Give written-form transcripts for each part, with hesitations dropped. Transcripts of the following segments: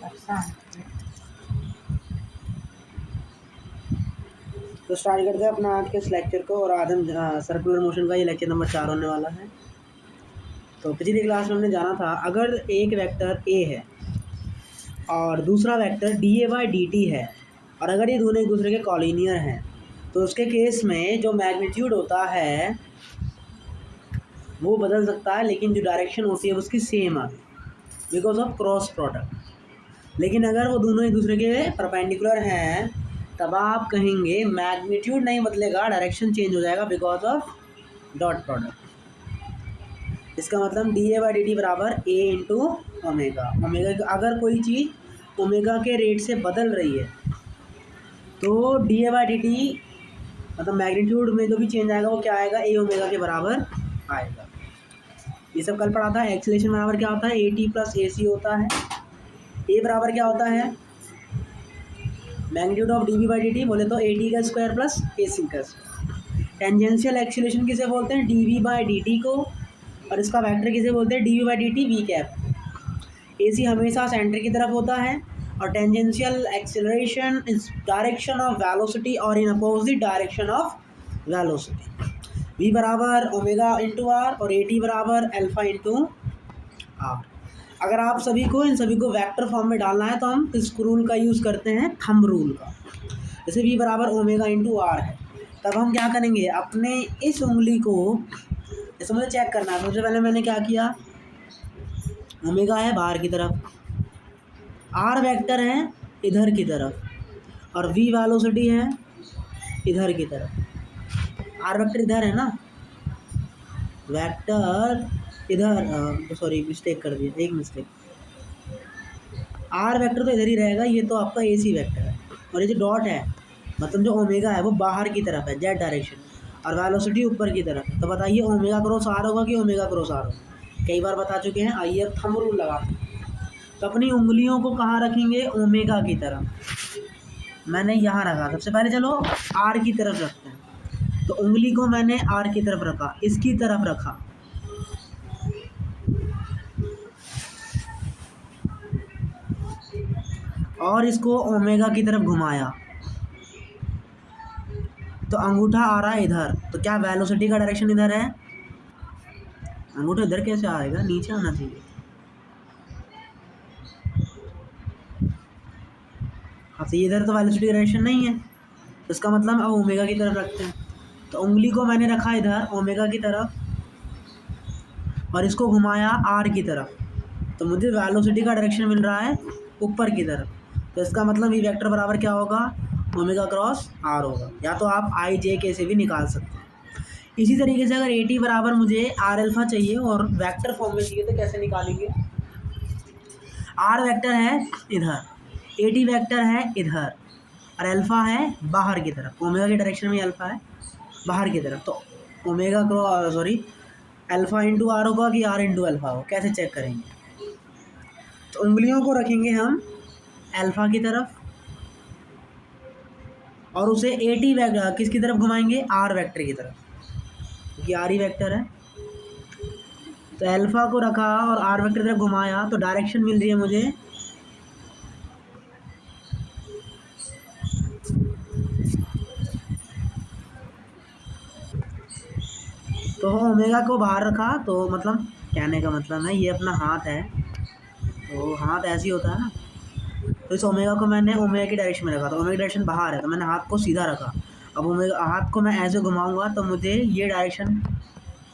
अच्छा। तो स्टार्ट करते हैं अपना आज के इस लेक्चर को। और आज हम सर्कुलर मोशन का ये लेक्चर नंबर 4 होने वाला है। तो पिछली क्लास में हमने जाना था, अगर एक वेक्टर ए है और दूसरा vector D A by D T है, और अगर ये दोनों एक दूसरे के कॉलिनियर हैं, तो उसके केस में जो मैग्नीट्यूड होता है वो बदल सकता है, लेकिन जो डायरेक्शन होती है उसकी सेम आती है बिकॉज ऑफ क्रॉस प्रोडक्ट। लेकिन अगर वो दोनों एक दूसरे के परपेंडिकुलर हैं, तब आप कहेंगे मैग्नीट्यूड नहीं बदलेगा, डायरेक्शन चेंज हो जाएगा बिकॉज ऑफ डॉट प्रोडक्ट। इसका मतलब D A by D T बराबर ए इंटू ओमेगा। ओमेगा अगर कोई चीज़ ओमेगा के रेट से बदल रही है तो D A by D T मतलब मैग्नीट्यूड में जो भी चेंज आएगा वो क्या आएगा, ए ओमेगा के बराबर आएगा। ये सब कल पढ़ा था। एक्सीलरेशन बराबर क्या होता है, ए टी प्लस ए सी होता है। ए बराबर क्या होता है, magnitude of D B by D T बोले तो ए टी का स्क्वायर प्लस ए सी का स्क्वायर। टेंजेंशियल एक्सीलरेशन किसे बोलते हैं, D we by D T को, और इसका वेक्टर किसे बोलते हैं, D we by D T V cap. A C हमेशा सेंटर की तरफ होता है, और tangential acceleration is direction of velocity और in opposite direction of velocity. V बराबर ओमेगा इंटू आर और ए टी बराबर अल्फा इंटू आर। अगर आप सभी को इन सभी को वेक्टर फॉर्म में डालना है तो हम किस रूल का यूज़ करते हैं, थंब रूल का। जैसे वी बराबर ओमेगा इंटू आर है, तब हम क्या करेंगे, अपने इस उंगली को, जैसे मुझे चेक करना है, सबसे पहले मैंने क्या किया, ओमेगा है बाहर की तरफ, आर वेक्टर है इधर की तरफ, और वी वेलोसिटी है इधर की तरफ। आर वेक्टर इधर है ना, वेक्टर इधर, सॉरी मिस्टेक कर दिया, एक मिस्टेक। आर वेक्टर तो इधर ही रहेगा, ये तो आपका ए सी वेक्टर है, और ये जो डॉट है मतलब जो ओमेगा है वो बाहर की तरफ है, जेड डायरेक्शन, और वेलोसिटी ऊपर की तरफ है। तो बताइए ओमेगा क्रॉस आर होगा कि ओमेगा क्रॉस आर होगा, कई बार बता चुके हैं। आइए अब थंब रूल लगाते हैं। तो अपनी उंगलियों को कहाँ रखेंगे, ओमेगा की तरफ। मैंने यहाँ रखा, सबसे पहले चलो आर की तरफ रखते हैं। तो उंगली को मैंने आर की तरफ रखा, इसकी तरफ रखा, और इसको ओमेगा की तरफ घुमाया, तो अंगूठा आ रहा है इधर। तो क्या वेलोसिटी का डायरेक्शन इधर है, अंगूठा इधर कैसे आएगा, नीचे आना चाहिए। हाँ, तो इधर तो वेलोसिटी डायरेक्शन नहीं है, तो इसका मतलब अब ओमेगा की तरफ रखते हैं। तो उंगली को मैंने रखा इधर ओमेगा की तरफ, और इसको घुमाया आर की तरफ, तो मुझे वेलोसिटी का डायरेक्शन मिल रहा है ऊपर की तरफ। तो इसका मतलब ई वेक्टर बराबर क्या होगा, ओमेगा क्रॉस आर होगा, या तो आप आई जे के से भी निकाल सकते हैं। इसी तरीके से अगर ए टी बराबर मुझे आर अल्फा चाहिए और वेक्टर फॉर्म में चाहिए, तो कैसे निकालेंगे, आर वेक्टर है इधर, ए टी वेक्टर है इधर, और अल्फा है बाहर की तरफ, ओमेगा के डायरेक्शन में अल्फा है बाहर की तरफ। तो omega cross sorry alpha into r होगा कि आर इंटू अल्फा हो, कैसे चेक करेंगे। तो उंगलियों को रखेंगे हम अल्फा की तरफ, और उसे ए टी वेक्टर किसकी तरफ घुमाएंगे, आर वेक्टर की तरफ, क्योंकि आर ही वेक्टर है। तो अल्फा को रखा और आर वेक्टर की तरफ घुमाया, तो डायरेक्शन मिल रही है मुझे तो ओमेगा को बाहर रखा, तो मतलब कहने का मतलब है ये अपना हाथ है, तो हाथ ऐसे ही होता है ना। तो इस ओमेगा को मैंने ओमेगा की डायरेक्शन में रखा, तो ओमेगा की डायरेक्शन बाहर है, तो मैंने हाथ को सीधा रखा। अब ओमेगा हाथ को मैं ऐसे घुमाऊंगा तो मुझे ये डायरेक्शन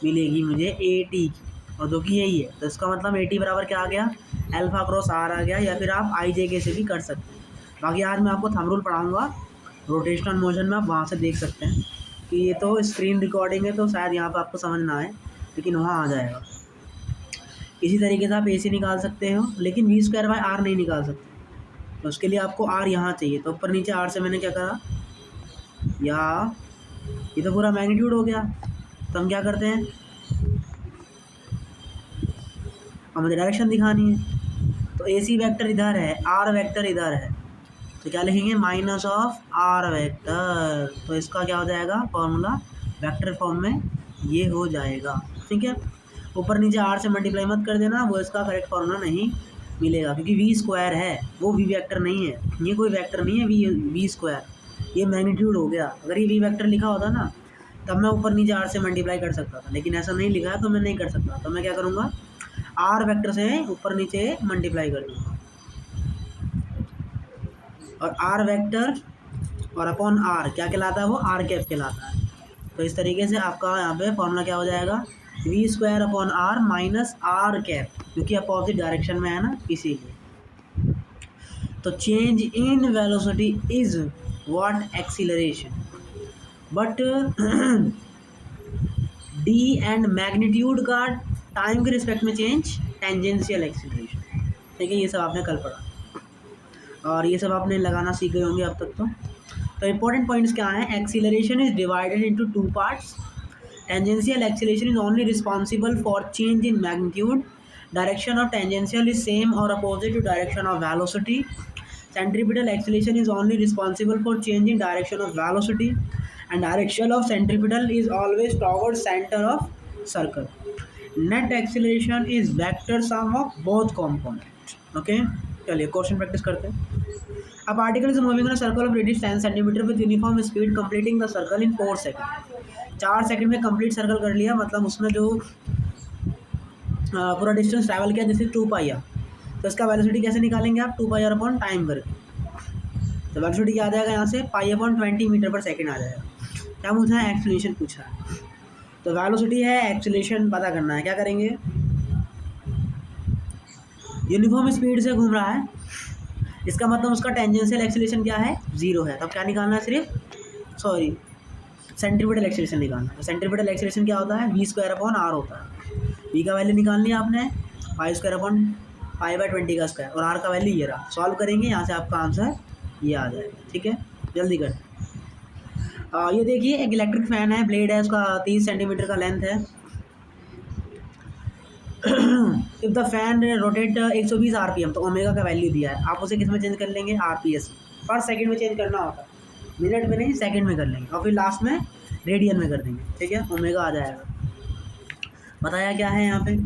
मिलेगी मुझे ए टी की, और जो कि यही है। तो इसका मतलब ए टी बराबर क्या आ गया, अल्फा क्रॉस आर आ गया, या फिर आप आई जे के से भी कर सकते हैं। बाकी आज मैं आपको थंब रूल पढ़ाऊँगा रोटेशनल मोशन में, आप वहाँ से देख सकते हैं कि ये तो स्क्रीन रिकॉर्डिंग है तो शायद यहाँ पर आपको समझ ना आए, लेकिन वहाँ आ जाएगा। इसी तरीके से आप ए सी निकाल सकते हो, लेकिन वी स्क्वायर बाय आर नहीं निकाल सकते, तो उसके लिए आपको आर यहाँ चाहिए। तो ऊपर नीचे आर से मैंने क्या करा, या ये तो पूरा मैग्नीट्यूड हो गया। तो हम क्या करते हैं, अब मुझे डायरेक्शन दिखानी है। तो ए सी वेक्टर इधर है, आर वेक्टर इधर है, तो क्या लिखेंगे, माइनस ऑफ आर वेक्टर। तो इसका क्या हो जाएगा फॉर्मूला, वेक्टर फॉर्म में ये हो जाएगा, ठीक है। ऊपर नीचे आर से मल्टीप्लाई मत कर देना, वो इसका करेक्ट फॉर्मूला नहीं मिलेगा, क्योंकि वी स्क्वायर है, वो वी वेक्टर नहीं है, ये कोई वेक्टर नहीं है वी स्क्वायर, ये मैग्नीट्यूड हो गया। अगर ये वी वेक्टर लिखा होता ना तब मैं ऊपर नीचे आर से मल्टीप्लाई कर सकता था, लेकिन ऐसा नहीं लिखा है तो मैं नहीं कर सकता। तो मैं क्या करूँगा, आर वेक्टर से ऊपर नीचे मल्टीप्लाई कर दूँगा, और आर वेक्टर और अपॉन आर क्या कहलाता है, वो आर कैप कहलाता है। तो इस तरीके से आपका यहाँ पे फॉर्मूला क्या हो जाएगा, v square upon r minus r cap, क्योंकि अपोजिट डायरेक्शन में है ना इसीलिए। तो change in velocity is what, acceleration, but d and magnitude का टाइम के रिस्पेक्ट में चेंज टेंजेंशियल एक्सीलरेशन। ठीक है, ये सब आपने कल पढ़ा और ये सब आपने लगाना सीख गए होंगे अब तक। तो इंपॉर्टेंट पॉइंट्स क्या हैं, acceleration is divided into two parts. Tangential acceleration is only responsible for change in magnitude, direction of tangential is same और opposite to direction of velocity. Centripetal acceleration is only responsible for change in direction of velocity, and direction of centripetal is always towards center of circle. Net acceleration is vector sum of both components. Okay, चलिए question practice करते हैं। A particle is moving on a circle of radius 10 cm with uniform speed, completing the circle in 4 seconds. 4 second में complete circle कर लिया, मतलब उसमें जो पूरा डिस्टेंस ट्रैवल किया जैसे 2 पाई, तो इसका वेलोसिटी कैसे निकालेंगे आप, 2 पाई आर अपॉन टाइम करके। तो वेलोसिटी क्या आ जाएगा यहाँ से, पाई अपॉन 20 मीटर पर सेकंड आ जाएगा। क्या पूछा है, एक्सीलरेशन पूछा है। तो वेलोसिटी है, एक्सीलरेशन पता करना है, क्या करेंगे, यूनिफॉर्म स्पीड से घूम रहा है, इसका मतलब उसका टेंजेंशियल एक्सीलरेशन क्या है, 0 है। तब क्या निकालना है, सिर्फ सेंट्रीपिटल एक्सीलरेशन निकालना है। सेंट्रीपिटल एक्सीलरेशन क्या होता है, वी स्क्वायर अपॉन आर होता है। वी का वैल्यू निकालनी है आपने, pi square upon pi by 20 का स्क्वायर, और आर का वैल्यू ये रहा। सॉल्व करेंगे, यहाँ से आपका आंसर ये आ जाएगा। ठीक है, जल्दी कर। ये देखिए एक इलेक्ट्रिक फैन है, ब्लेड है उसका 30 सेंटीमीटर का लेंथ है। If the fan rotate 120 RPM, तो ओमेगा का वैल्यू दिया है, आप उसे किस में चेंज कर लेंगे, आरपीएस पर सेकंड में चेंज करना होता है, मिनट में नहीं सेकंड में कर लेंगे, और फिर लास्ट में रेडियन में कर देंगे। ठीक है, ओमेगा आ जाएगा। बताया क्या है यहाँ पे,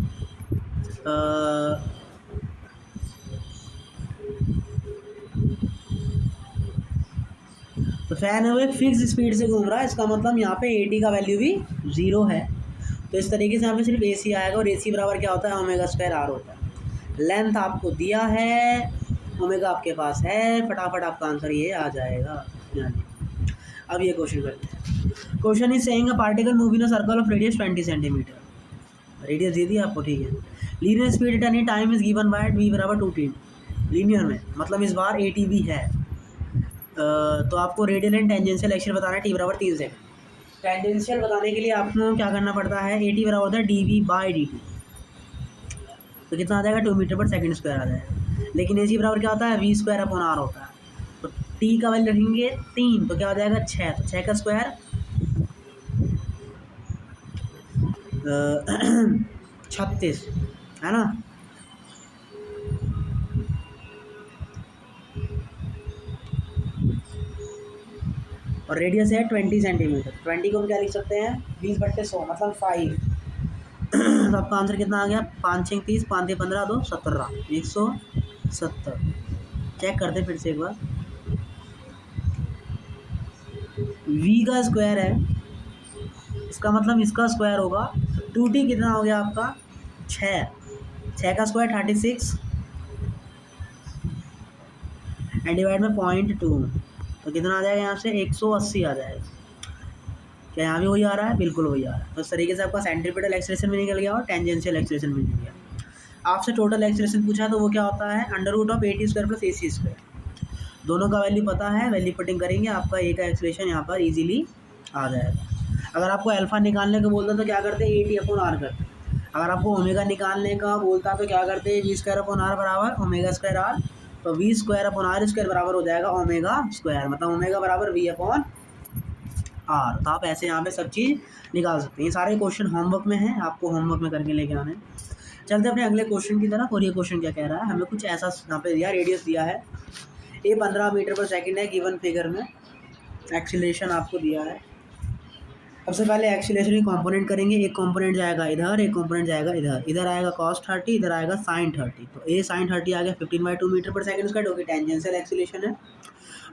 तो फैन है वो एक फिक्स स्पीड से घूम रहा है, इसका मतलब यहाँ पे एटी का वैल्यू भी 0 है। तो इस तरीके से यहाँ पे सिर्फ एसी आएगा, और एसी बराबर क्या होता है, ओमेगा स्क्वायर आर होता है। लेंथ आपको दिया है, ओमेगा आपके पास है, फटाफट आपका आंसर ये आ जाएगा। अब ये क्वेश्चन करते हैं। Question is saying a particle move in a circle of radius 20 centimetre. Radius दे दी आपको, ठीक है। Linear speed at any time is given by V बराबर 2t। लीनियर में मतलब इस बार एटी भी है। तो आपको रेडियल एंड टेंजेंशियल एक्शन बताना है, टी बराबर 3 सेकंड। टेंजेंशियल बताने के लिए आपको क्या करना पड़ता है, ए टी बराबर होता है d we by D t, तो कितना आ जाएगा, 2 मीटर पर सेकंड स्क्वायर आ जाएगा। लेकिन ए सी बराबर क्या होता है, वी स्क्वायर अपॉन आर होता है। तो टी का वैल्यू रखेंगे 3, तो क्या हो जाएगा 6, तो 6 का स्क्वायर 36 है ना। और रेडियस है 20 सेंटीमीटर। 20 को हम क्या लिख सकते हैं, 20/100 मतलब 5। तो आपका आंसर कितना आ गया, 5 6 30, 5 15 2 17, 170। चेक करते फिर से एक बार, v का स्क्वायर है, इसका मतलब इसका स्क्वायर होगा। 2t कितना हो गया आपका, 6 का स्क्वायर 36 एंड डिवाइड में 0.2, तो कितना आ जाएगा यहाँ से 180 आ जाएगा। क्या यहाँ भी वही आ रहा है, बिल्कुल वही आ रहा है। तो इस तरीके से आपका सेंट्रीपिटल एक्सीलरेशन भी निकल गया और टेंजेंशियल एक्सीलरेशन भी निकल गया। आपसे टोटल एक्सीलरेशन पूछा तो वो क्या होता है, √AT² + AC²। दोनों का वैल्यू पता है, वैल्यू पुटिंग करेंगे, आपका ए का एक्सीलरेशन यहाँ पर ईजिली आ जाएगा। अगर आपको अल्फा निकालने को बोलता तो क्या करते हैं, AT/R करते। अगर आपको ओमेगा निकालने का बोलता तो क्या करते हैं, V²/R बराबर ओमेगा²R। तो V²/R² बराबर हो जाएगा ओमेगा², मतलब ओमेगा बराबर V/R। तो आप ऐसे यहाँ पे सब चीज़ निकाल सकते हैं। ये सारे क्वेश्चन होमवर्क में हैं, आपको होमवर्क में करके लेके आने। चलते अपने अगले क्वेश्चन की तरफ। और ये क्वेश्चन क्या कह रहा है, हमें कुछ ऐसा यहाँ पे दिया, रेडियस दिया है, ये 15 मीटर पर सेकंड है गिवन फिगर में, एक्सीलरेशन आपको दिया है सबसे पहले एक्सीलरेशन की कंपोनेंट करेंगे। एक कंपोनेंट जाएगा इधर, एक कंपोनेंट जाएगा इधर। इधर आएगा cos 30, इधर आएगा sin 30। तो a sin 30 आ गया 15/2 मीटर पर सेकंड स्क्वायर, जो कि टेंजेंशियल एक्सीलरेशन है।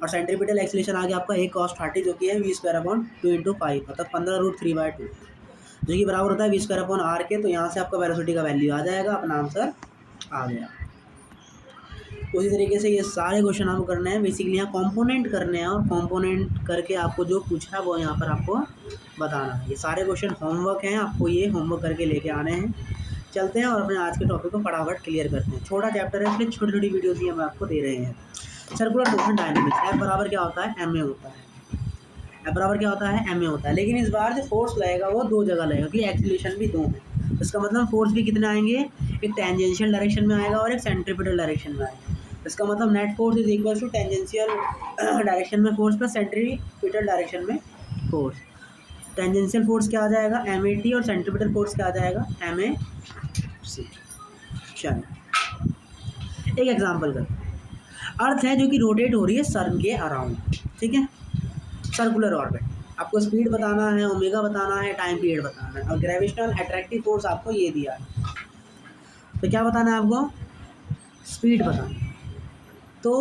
और सेंट्रीपिटल एक्सीलरेशन आ गया आपका a cos 30, जो कि है v²/2 × 5, मतलब 15√3/2, जो कि बराबर होता है v²/r के। तो यहाँ से आपका वेलोसिटी का वैल्यू आ जाएगा, अपना आंसर आ गया। उसी तरीके से ये सारे क्वेश्चन आपको करने हैं। बेसिकली यहाँ कंपोनेंट करने हैं, और कंपोनेंट करके आपको जो पूछा है वो यहाँ पर आपको बताना है। ये सारे क्वेश्चन होमवर्क हैं, आपको ये होमवर्क करके लेके आने हैं। चलते हैं और अपने आज के टॉपिक को फटाफट क्लियर करते हैं। छोटा चैप्टर है, इसलिए छोटी छोटी वीडियोज़ ही हम आपको दे रहे हैं। सर्कुलर मोशन डायनेमिक्स, F बराबर क्या होता है, ma होता है। F बराबर क्या होता है, ma होता है। लेकिन इस बार जो फोर्स लगेगा वो दो जगह लगेगा, क्योंकि एक्सीलरेशन भी दो है। इसका मतलब फोर्स भी कितने आएंगे, एक टेंजेंशियल डायरेक्शन में आएगा और एक सेंट्रीपिटल डायरेक्शन में आएगा। इसका मतलब net force is equal to tangential direction में फोर्स प्लस सेंट्रीपिटल डायरेक्शन में फोर्स। टेंजेंशियल फोर्स क्या आ जाएगा, MAT, और सेंट्रीपिटल फोर्स क्या आ जाएगा, MAC। चलो एक एग्जांपल कर। अर्थ है जो कि रोटेट हो रही है सन के अराउंड, ठीक है, सर्कुलर ऑर्बिट। आपको स्पीड बताना है, ओमेगा बताना है, टाइम पीरियड बताना है, और ग्रेविटेशनल अट्रैक्टिव फोर्स आपको ये दिया है। तो क्या बताना है आपको, स्पीड बताना है। तो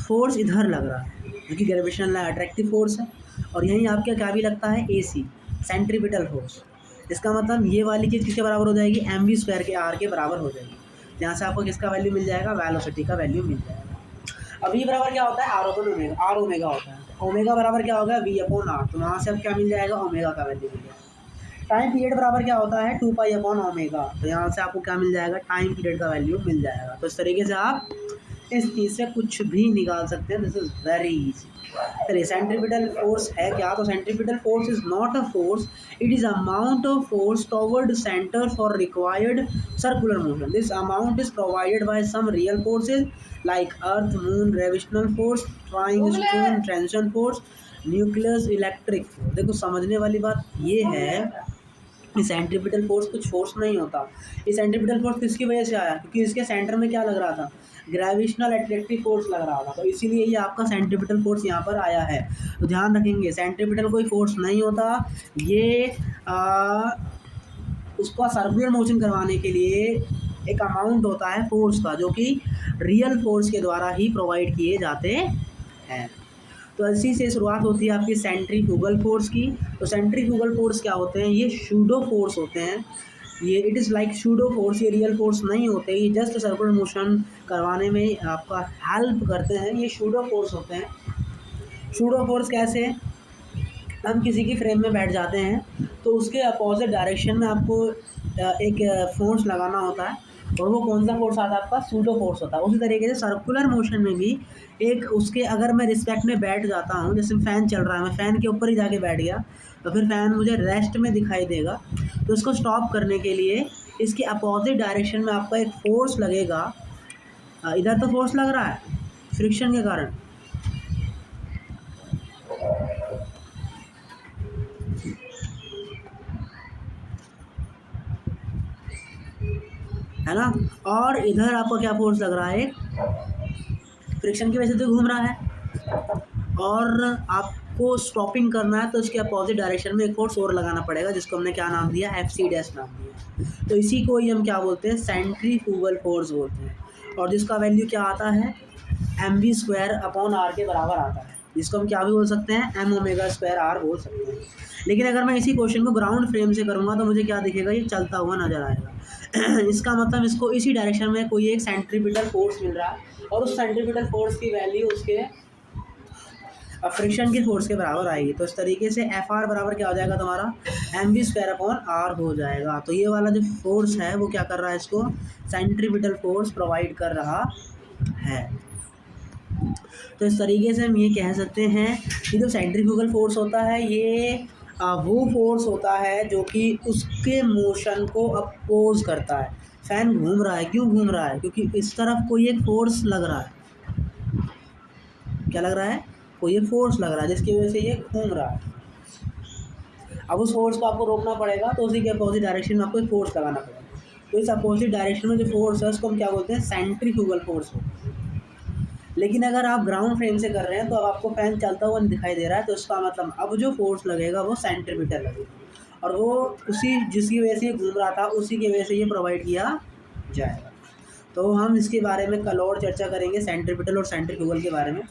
फोर्स इधर लग रहा है, जो कि ग्रेविटेशनल अट्रैक्टिव फोर्स है, और यहीं आपके क्या भी लगता है, AC, सेंट्रीपिटल फोर्स। इसका मतलब ये वाली चीज़ किसके बराबर हो जाएगी, mv² के r के बराबर हो जाएगी। यहाँ से आपको किसका वैल्यू मिल जाएगा, वेलोसिटी का वैल्यू मिल जाएगा। अब v बराबर क्या होता है, r ओमेगा होता है। ओमेगा बराबर क्या होगा, v/r। तो वहाँ से अब क्या मिल जाएगा, ओमेगा का वैल्यू मिल जाएगा। टाइम पीरियड बराबर क्या होता है, 2π/ओमेगा। तो यहाँ से आपको क्या मिल जाएगा, टाइम पीरियड का वैल्यू मिल जाएगा। तो इस तरीके से आप इस चीज़ से कुछ भी निकाल सकते हैं। This is very easy. चलिए, सेंट्रीपिटल फोर्स है क्या, तो centripetal force is not a force, it is amount of force toward centre for required circular motion. This amount is provided by some real forces like earth, moon, gravitational force, flying stone, tension force, nucleus, electric force. देखो, समझने वाली बात ये है, centripetal force कुछ force नहीं होता। ये सेंट्रीपिटल फोर्स किसकी वजह से आया, क्योंकि इसके सेंटर में क्या लग रहा था, ग्रेविटेशनल अट्रैक्टिव फोर्स लग रहा था। तो इसीलिए ये आपका सेंट्रीपिटल फोर्स यहाँ पर आया है। तो ध्यान रखेंगे, सेंट्रीपिटल कोई फोर्स नहीं होता, ये उसका सर्कुलर मोशन करवाने के लिए एक अमाउंट होता है फोर्स का, जो कि रियल फोर्स के द्वारा ही प्रोवाइड किए जाते हैं। तो इसी से शुरुआत होती है आपकी सेंट्रीफ्यूगल फोर्स की। तो सेंट्रीफ्यूगल फोर्स क्या होते हैं, ये शूडो फोर्स होते हैं। ये it is like pseudo force, ये रियल फोर्स नहीं होते, ये जस्ट सर्कुलर मोशन करवाने में आपका हेल्प करते हैं। ये शूडो फोर्स होते हैं। शूडो फोर्स कैसे, हम किसी की फ्रेम में बैठ जाते हैं तो उसके अपोजिट डायरेक्शन में आपको एक फोर्स लगाना होता है, और वो कौन सा फोर्स आता है आपका, सूडो फोर्स होता है। उसी तरीके से सर्कुलर मोशन में भी एक उसके, अगर मैं रिस्पेक्ट में बैठ जाता हूँ, जैसे फ़ैन चल रहा है, मैं फ़ैन के ऊपर ही जाके बैठ गया, तो फिर फ़ैन मुझे रेस्ट में दिखाई देगा। तो इसको स्टॉप करने के लिए इसके अपोजिट डायरेक्शन में आपका एक फोर्स लगेगा। इधर तो फोर्स लग रहा है फ्रिक्शन के कारण, है ना, और इधर आपको क्या फोर्स लग रहा है, फ्रिक्शन की वजह से तो घूम रहा है, और आपको स्टॉपिंग करना है तो इसके अपोजिट डायरेक्शन में एक फोर्स और लगाना पड़ेगा, जिसको हमने क्या नाम दिया, Fc' नाम दिया। तो इसी को ही हम क्या बोलते हैं, सेंट्रीफ्यूगल फोर्स बोलते हैं, और जिसका वैल्यू क्या आता है, mv²/r के बराबर आता है, जिसको हम क्या भी बोल सकते हैं, m⍵²r बोल सकते हैं। लेकिन अगर मैं इसी क्वेश्चन को ग्राउंड फ्रेम से करूँगा तो मुझे क्या दिखेगा, ये चलता हुआ नजर आएगा। इसका मतलब इसको इसी डायरेक्शन में कोई एक सेंट्रीपिटल फोर्स मिल रहा है, और उस सेंट्रीपिटल फोर्स की वैल्यू उसके फ्रिक्शन के फोर्स के बराबर आएगी। तो इस तरीके से Fr बराबर क्या हो जाएगा तुम्हारा, mv²/r हो जाएगा। तो ये वाला जो फोर्स है वो क्या कर रहा है, इसको सेंट्रीपिटल फोर्स प्रोवाइड कर रहा है। तो इस तरीके से हम ये कह सकते हैं कि जो सेंट्रीफ्यूगल फोर्स होता है, ये वो फोर्स होता है जो कि उसके मोशन को अपोज करता है। फ़ैन घूम रहा है, क्यों घूम रहा है, क्योंकि इस तरफ कोई एक फोर्स लग रहा है। क्या लग रहा है, कोई एक फोर्स लग रहा है, जिसकी वजह से ये घूम रहा है। अब उस फोर्स को आपको रोकना पड़ेगा, तो उसी के अपोजिट डायरेक्शन में आपको एक फोर्स लगाना पड़ेगा। तो इस अपोजिट डायरेक्शन में जो फोर्स है उसको हम क्या बोलते हैं, सेंट्रीफ्यूगल फोर्स बोलते हैं। लेकिन अगर आप ग्राउंड फ्रेम से कर रहे हैं तो अब आपको फैन चलता हुआ दिखाई दे रहा है, तो उसका मतलब अब जो फोर्स लगेगा वो सेंट्रीपिटल लगेगा और वो उसी जिसकी वजह से ये घूम रहा था उसी की वजह से ये प्रोवाइड किया जाएगा। तो हम इसके बारे में कल और चर्चा करेंगे, सेंट्रीपिटल और सेंट्रीफ्यूगल के बारे में।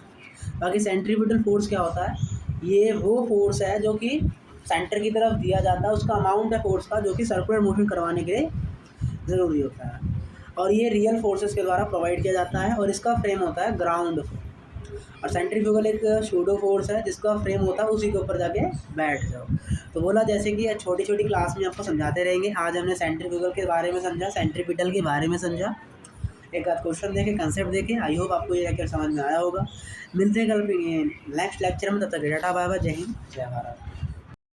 बाकी सेंट्रीपिटल फोर्स क्या होता है, ये वो फोर्स है जो कि सेंटर की तरफ दिया जाता है, उसका अमाउंट है फोर्स का जो कि सर्कुलर मोशन करवाने के लिए ज़रूरी होता है, और ये रियल फोर्सेस के द्वारा प्रोवाइड किया जाता है और इसका फ्रेम होता है ग्राउंड। और सेंट्रीफ्यूगल एक शूडो फोर्स है जिसका फ्रेम होता है उसी के ऊपर जाके बैठ जाओ। तो बोला जैसे कि छोटी छोटी क्लास में आपको समझाते रहेंगे। आज हमने सेंट्रीफ्यूगल के बारे में समझा, सेंट्रीपिटल के बारे में समझा, एक आध क्वेश्चन देखे, कंसेप्ट देखे। आई होप आपको ये लेक्चर समझ में आया होगा। मिलते हैं कल नेक्स्ट लेक्चर में, तब तक टाटा बाय बाय, जय हिंद जय भारत।